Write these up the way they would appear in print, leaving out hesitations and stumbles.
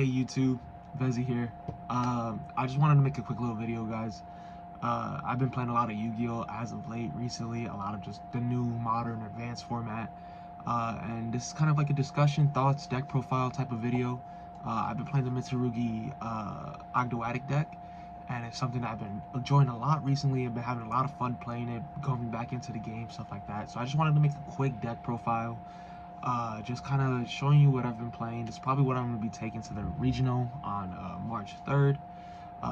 Hey YouTube, Vezi here. I just wanted to make a quick little video, guys. I've been playing a lot of Yu-Gi-Oh! As of late, recently, a lot of just the new, modern, advanced format. And this is kind of like a discussion, thoughts, deck profile type of video. I've been playing the Mitsurugi Ogdoadic deck, and it's something that I've been enjoying a lot recently. I've been having a lot of fun playing it, going back into the game, stuff like that. So I just wanted to make a quick deck profile. Just kind of showing you what I've been playing. It's probably what I'm going to be taking to the regional on March 3rd.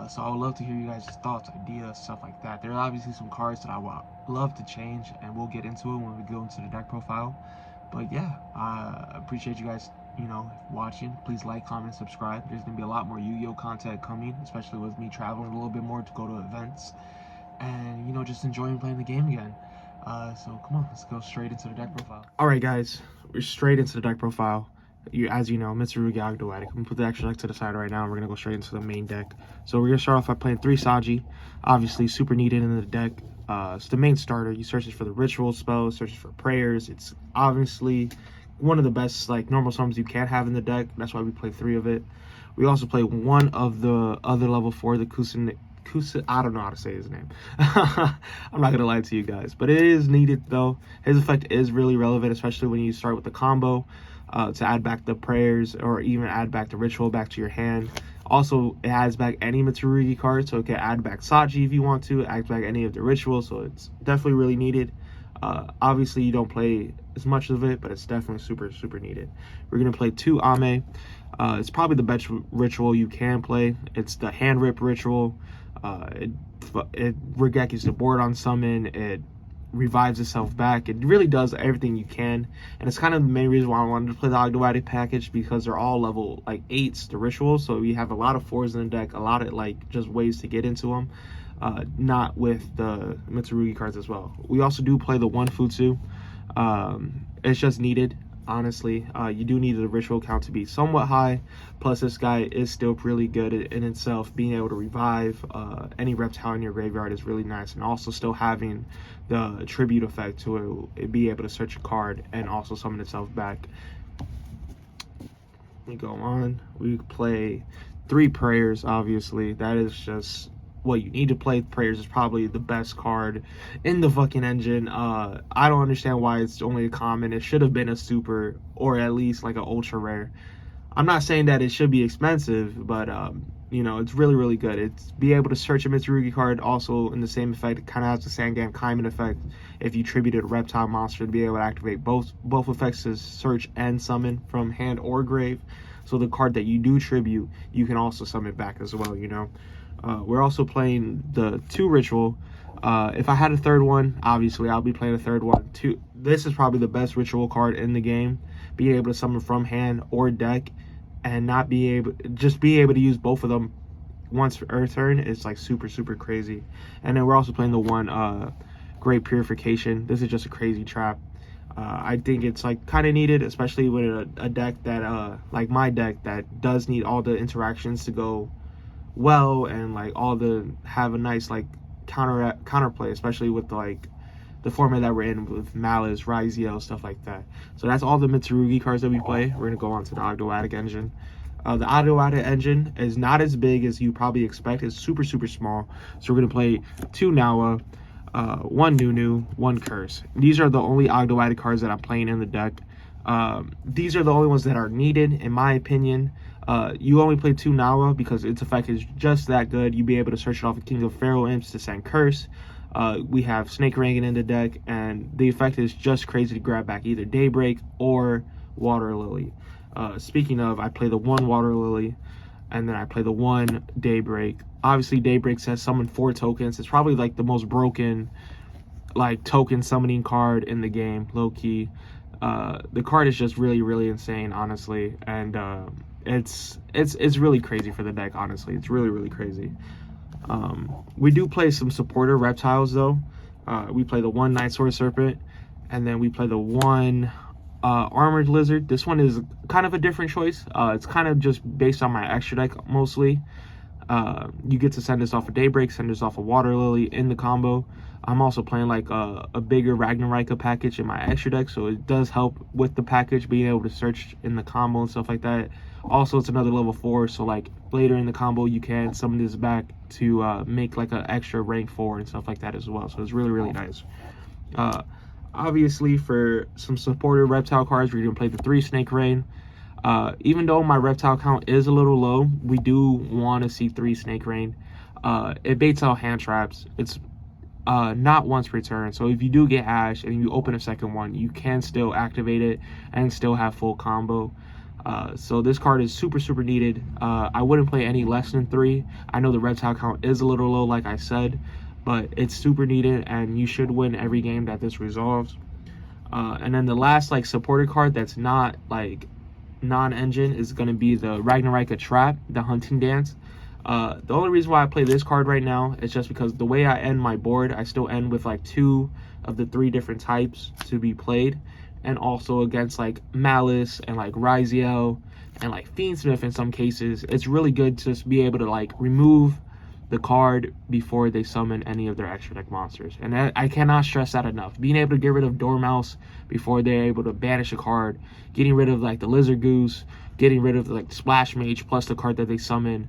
So I would love to hear you guys' thoughts, ideas, stuff like that. There are obviously some cards that I would love to change, and we'll get into it when we go into the deck profile. But yeah, I appreciate you guys, watching. Please like, comment, subscribe. There's going to be a lot more Yu-Gi-Oh! Content coming, especially with me traveling a little bit more to go to events. And, just enjoying playing the game again. So come on, let's go straight into the deck profile. Alright guys, we're straight into the deck profile. As you know, Mitsurugi Ogdoadic. I'm going to put the extra deck to the side right now, and we're going to go straight into the main deck. So we're going to start off by playing 3 Saji. Obviously, super needed in the deck. It's the main starter. You search it for the ritual spells, search it for prayers. It's obviously one of the best normal summons you can have in the deck. That's why we play 3 of it. We also play 1 of the other level 4, the Kusin. I don't know how to say his name. I'm not gonna lie to you guys, but it is needed though. His effect is really relevant, especially when you start with the combo to add back the prayers or even add back the ritual back to your hand. Also, it adds back any Mitsurugi card, so it can add back Saji if you want to, add back any of the rituals, so it's definitely really needed. Obviously, you don't play as much of it, but it's definitely super needed. We're gonna play 2 Ame. It's probably the best ritual you can play. It's the hand rip ritual. It regekis the board on summon. It revives itself back. It really does everything you can, and it's kind of the main reason why I wanted to play the Ogdoadic package, because they're all level 8s, the rituals, so you have a lot of 4s in the deck, a lot of just ways to get into them, not with the Mitsurugi cards as well. We also do play the 1 Futsu. It's just needed. Honestly, you do need the ritual count to be somewhat high, plus this guy is still really good in itself. Being able to revive any reptile in your graveyard is really nice, and also still having the tribute effect to be able to search a card and also summon itself back. We go on, we play 3 prayers. Obviously, that is just what you need to play. Prayers is probably the best card in the fucking engine. I don't understand why it's only a common. It should have been a super, or at least like an ultra rare. I'm not saying that it should be expensive, but it's really good. It's be able to search a Mitsurugi card. Also in the same effect, it kind of has the Sangam Kaiman effect. If you tributed a reptile monster, to be able to activate both effects, to search and summon from hand or grave. So the card that you do tribute, you can also summon back as well. We're also playing the 2 ritual. If I had a 3rd one, obviously I'll be playing a 3rd one. This is probably the best ritual card in the game. Being able to summon from hand or deck, and not be able to use both of them once per turn is super crazy. And then we're also playing the 1 Great Purification. This is just a crazy trap. I think it's kind of needed, especially with a deck that like my deck, that does need all the interactions to go well, and have a nice counterplay, especially with the format that we're in with Malice, Raizio, stuff like that. So that's all the Mitsurugi cards that we play. We're gonna go on to the Ogdoadic engine. The Ogdoadic engine is not as big as you probably expect. It's super small. So we're gonna play 2 Nawa, 1 Nunu, 1 Curse. These are the only Ogdoadic cards that I'm playing in the deck. These are the only ones that are needed, in my opinion. You only play 2 Nawa because its effect is just that good. You be able to search it off of King of Pharaoh Imps to send Curse. We have Snake Rangan in the deck, and the effect is just crazy to grab back either Daybreak or Water Lily. Speaking of, I play the 1 Water Lily, and then I play the 1 Daybreak. Obviously, Daybreak says summon 4 tokens. It's probably the most broken token summoning card in the game, low key. The card is just really insane, honestly, and it's really crazy for the deck. Honestly, it's really crazy. We do play some supporter reptiles though. We play the 1 Night Sword Serpent, and then we play the 1 Armored Lizard. This one is kind of a different choice. It's kind of just based on my extra deck mostly. You get to send this off a Daybreak, send this off a Water Lily in the combo. I'm also playing like a bigger Ragnarika package in my extra deck, so it does help with the package, being able to search in the combo and stuff like that. Also, it's another level 4, so like later in the combo you can summon this back to make like an extra rank 4 and stuff like that as well. So it's really nice. Obviously, for some supported reptile cards, we're gonna play the 3 Snake Rain. Even though my reptile count is a little low, we do want to see 3 Snake Rain. It baits out hand traps. It's not once per turn, so if you do get Ash and you open a second one, you can still activate it and still have full combo. So this card is super needed. I wouldn't play any less than 3. I know the reptile count is a little low, like I said, but it's super needed, and you should win every game that this resolves. And then the last like supported card that's not like non-engine is going to be the Ragnarika Trap, the Hunting Dance. The only reason why I play this card right now is just because the way I end my board, I still end with like 2 of the 3 different types to be played, and also against like Malice and like Ryziel and like Fiendsmith in some cases. It's really good to just be able to like remove the card before they summon any of their extra deck monsters, and I cannot stress that enough. Being able to get rid of Dormouse before they're able to banish a card, getting rid of like the Lizard Goose, getting rid of like Splash Mage plus the card that they summon,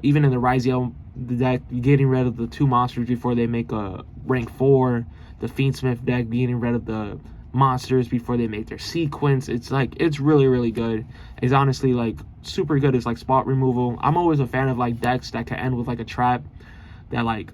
even in the Ryziel deck, getting rid of the 2 monsters before they make a rank 4, the Fiendsmith deck, getting rid of the monsters before they make their sequence. It's like, it's really good. It's honestly like super good as like spot removal. I'm always a fan of like decks that can end with like a trap that like,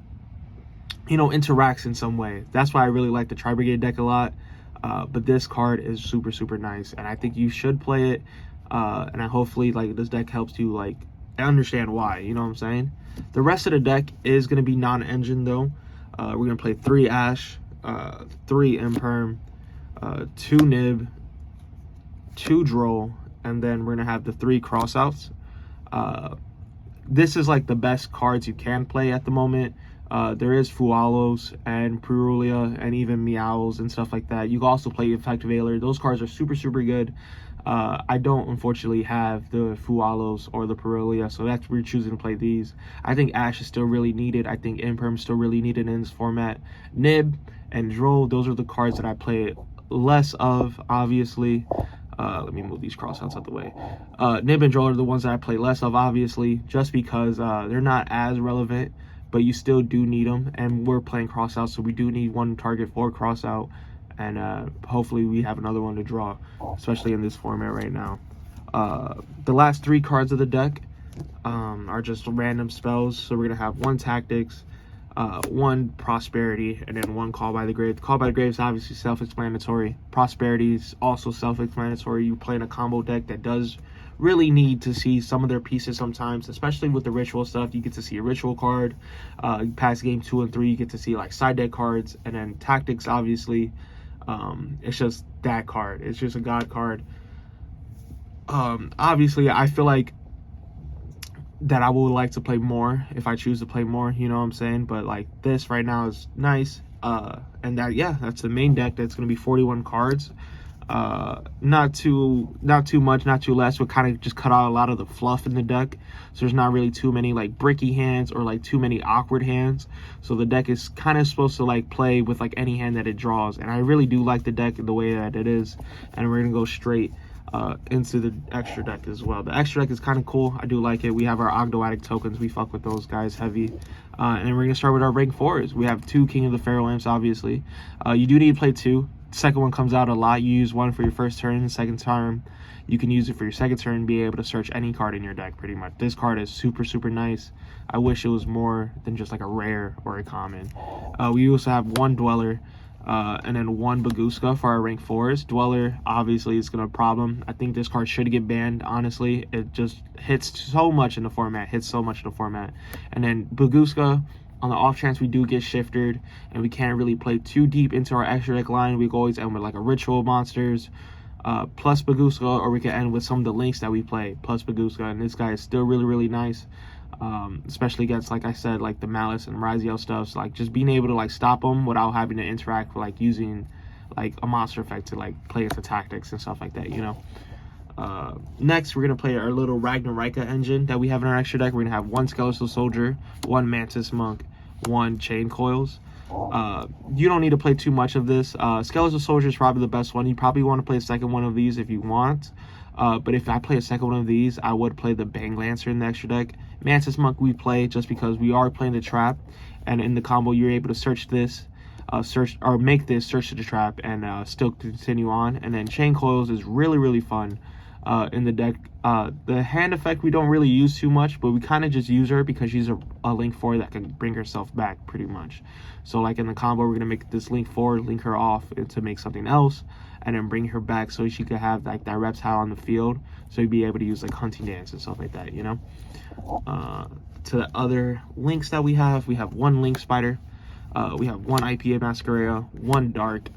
you know, interacts in some way. That's why I really like the Tri-Brigade deck a lot. But this card is super nice, and I think you should play it. And I hopefully like this deck helps you like understand why, you know what I'm saying? The rest of the deck is going to be non-engine though. We're going to play 3 Ash, 3 Imperm, 2 Nib, 2 Droll, and then we're gonna have the 3 crossouts. This is like the best cards you can play at the moment. There is Fualos and Purulia and even Meowls and stuff like that. You can also play Effect Veiler. Those cards are super good. I don't unfortunately have the Fualos or the Purulia, so that's we're choosing to play these. I think Ash is still really needed. I think Imperm is still really needed in this format. Nib and Droll, those are the cards that I play less of, obviously. Let me move these crossouts out the way. Nib and Droll are the ones that I play less of, obviously, just because they're not as relevant, but you still do need them, and we're playing crossouts, so we do need 1 target for crossout, and hopefully we have another one to draw, especially in this format right now. The last 3 cards of the deck are just random spells, so we're gonna have 1 Tactics, 1 Prosperity, and then 1 Call by the Grave. Call by the Grave is obviously self-explanatory. Prosperity is also self-explanatory. You play in a combo deck that does really need to see some of their pieces sometimes, especially with the ritual stuff. You get to see a ritual card. Past game 2 and 3, you get to see like side deck cards, and then Tactics, obviously, it's just that card. It's just a god card. Obviously, I feel like that I would like to play more if I choose to play more, you know what I'm saying? But like this right now is nice. And that, yeah, that's the main deck. That's going to be 41 cards. Not too much, not too less. We'll kind of just cut out a lot of the fluff in the deck, so there's not really too many like bricky hands or like too many awkward hands. So the deck is kind of supposed to like play with like any hand that it draws, and I really do like the deck the way that it is. And we're gonna go straight into the extra deck as well. The extra deck is kind of cool. I do like it. We have our Ogdoadic tokens. We fuck with those guys heavy. And we're gonna start with our rank 4s. We have 2 King of the Pharaoh Lamps, obviously. You do need to play 2. The second one comes out a lot. You use 1 for your first turn. The second turn, you can use it for your second turn and be able to search any card in your deck, pretty much. This card is super nice. I wish it was more than just like a rare or a common. We also have 1 Dweller, and then 1 Baguska for our rank 4s. Dweller, obviously, is going to problem. I think this card should get banned, honestly. It just hits so much in the format. And then Baguska, on the off chance we do get shifted and we can't really play too deep into our extra deck line, we can always end with like a ritual monsters plus Baguska, or we can end with some of the links that we play plus Baguska. And this guy is still really nice, especially against, like I said, like the Malice and Ryziel stuff. So, like, just being able to like stop them without having to interact with like using like a monster effect to like play into Tactics and stuff like that, you know. Next, we're going to play our little Ragnarika engine that we have in our extra deck. We're going to have 1 Skeletal Soldier, 1 Mantis Monk, 1 Chain Coils. You don't need to play too much of this. Skeletal Soldier is probably the best one. You probably want to play a second one of these if you want. But if I play a second one of these, I would play the Bang Lancer in the extra deck. Mantis Monk we play just because we are playing the trap. And in the combo, you're able to search this. Make this search to the trap and still continue on. And then Chain Coils is really fun in the deck. The hand effect we don't really use too much, but we kind of just use her because she's a link 4 that can bring herself back pretty much. So like in the combo, we're gonna make this link 4, link her off to make something else, and then bring her back so she could have like that reptile on the field, so you'd be able to use like hunting dance and stuff like that, you know. To the other links that we have 1 Link Spider. We have 1 IPA Masquerade, 1 Dark,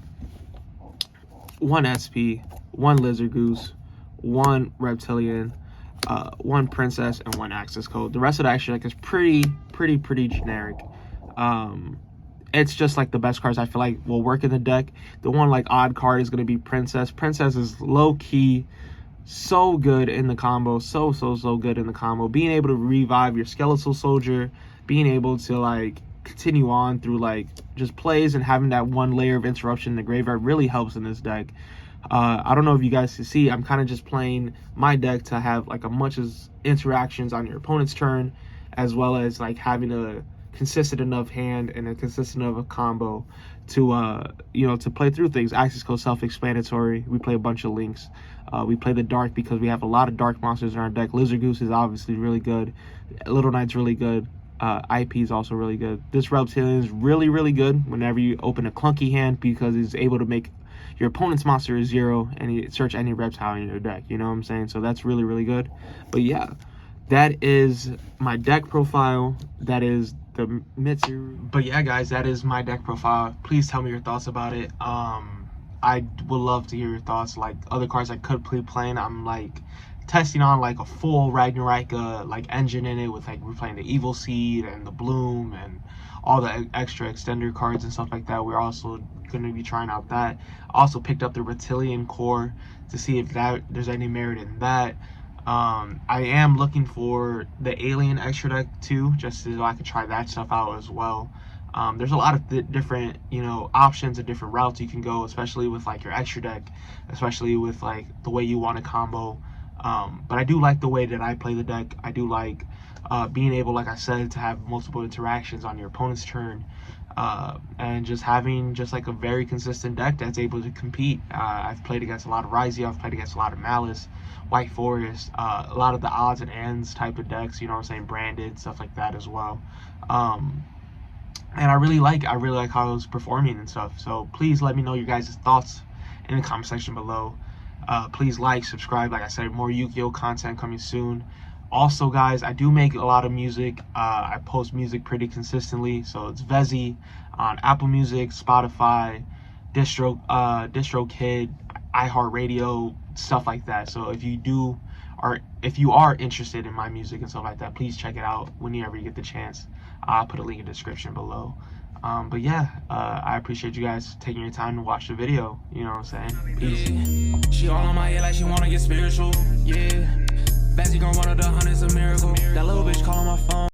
1 SP, 1 Lizard Goose, 1 Reptilian, 1 Princess, and 1 Access Code. The rest of the extra deck is pretty generic. It's just like the best cards I feel like will work in the deck. The one like odd card is going to be Princess. Princess is low-key so good in the combo, so good in the combo. Being able to revive your Skeletal Soldier, being able to like continue on through like just plays and having that 1 layer of interruption in the graveyard really helps in this deck. I don't know if you guys can see, I'm kind of just playing my deck to have like a much as interactions on your opponent's turn, as well as like having a consistent enough hand and a consistent enough combo to you know, to play through things. Access Code self-explanatory. We play a bunch of links. We play the Dark because we have a lot of dark monsters in our deck. Lizard Goose is obviously really good. Little Knight's really good. IP is also really good. This Reptilian is really good whenever you open a clunky hand because it's able to make your opponent's monster a 0 and you search any reptile in your deck. You know what I'm saying? So that's really good. But yeah, that is my deck profile. That is the Mitsuru. But yeah, guys, that is my deck profile. Please tell me your thoughts about it. I would love to hear your thoughts. Like other cards I could play playing, I'm like testing on like a full Ragnarika like engine in it with like we're playing the Evil Seed and the Bloom and all the extra extender cards and stuff like that. We're also going to be trying out that. Also picked up the Reptilian core to see if there's any merit in that. I am looking for the Alien extra deck too, just so I can try that stuff out as well. There's a lot of different, you know, options and different routes you can go, especially with like your extra deck, especially with like the way you want to combo. But I do like the way that I play the deck. I do like being able, like I said, to have multiple interactions on your opponent's turn, and just having just like a very consistent deck that's able to compete. I've played against a lot of Ryzia, I've played against a lot of Malice, White Forest, a lot of the odds and ends type of decks, you know what I'm saying, branded, stuff like that as well. And I really like how it was performing and stuff. So please let me know your guys' thoughts in the comment section below. Please like, subscribe. Like I said, more Yu-Gi-Oh content coming soon. Also, guys, I do make a lot of music. I post music pretty consistently. So it's Vezi on Apple Music, Spotify, DistroKid, iHeartRadio, stuff like that. So if you are interested in my music and stuff like that, please check it out whenever you get the chance. I'll put a link in the description below. But yeah, I appreciate you guys taking your time to watch the video. You know what I'm saying? Peace. She all on my head like she wanna get spiritual. Yeah. Vazzy gon' run up the hundreds of miracles. That little bitch calling my phone.